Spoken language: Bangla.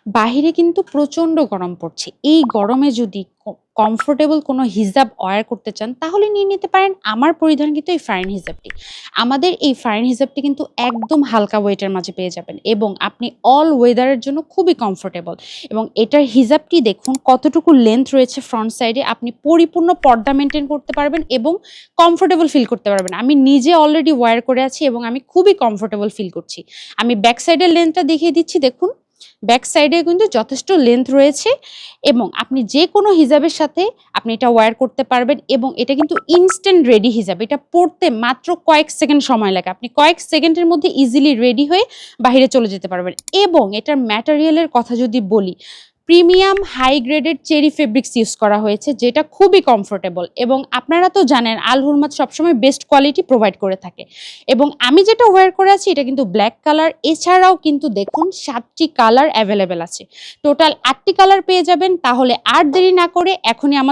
বাহিরে কিন্তু প্রচন্ড গরম পড়ছে। এই গরমে যদি কমফোর্টেবল কোনো হিজাব ওয়্যার করতে চান তাহলে নিয়ে নিতে পারেন আমার পরিধান কিন্তু এই ফারিন হিজাবটি। আমাদের এই ফারিন হিজাবটি কিন্তু একদম হালকা ওয়েটের মাঝে পেয়ে যাবেন এবং আপনি অল ওয়েদারের জন্য খুবই কমফোর্টেবল এবং এটার হিজাবটি দেখুন কতটুকু লেন্থ রয়েছে ফ্রন্ট সাইডে। আপনি পরিপূর্ণ পর্দা মেইনটেইন করতে পারবেন এবং কমফোর্টেবল ফিল করতে পারবেন। আমি নিজে অলরেডি ওয়্যার করে আছি এবং আমি খুবই কমফোর্টেবল ফিল করছি। আমি ব্যাক সাইডের লেন্থটা দেখিয়ে দিচ্ছি দেখুন। ব্যাক সাইডে কিন্তু যথেষ্ট লেন্থ রয়েছে এবং আপনি যে কোনো হিজাবের সাথে আপনি এটা ওয়্যার করতে পারবেন এবং এটা কিন্তু ইনস্ট্যান্ট রেডি হিজাব। এটা পরতে মাত্র কয়েক সেকেন্ড সময় লাগে। আপনি কয়েক সেকেন্ডের মধ্যে ইজিলি রেডি হয়ে বাহিরে চলে যেতে পারবেন এবং এটার ম্যাটেরিয়ালের কথা যদি বলি, premium high graded cherry fabrics use করা হয়েছে যেটা খুবই কমফোর্টেবল এবং আপনারা তো জানেন আল হুরমাত সবসময় বেস্ট কোয়ালিটি প্রোভাইড করে থাকে এবং আমি যেটা ওয়্যার করে আছি এটা কিন্তু ব্ল্যাক কালার। এছাড়াও কিন্তু দেখুন 7টি কালার অ্যাভেলেবেল আছে। টোটাল 8টি কালার পেয়ে যাবেন। তাহলে আর দেরি না করে এখনই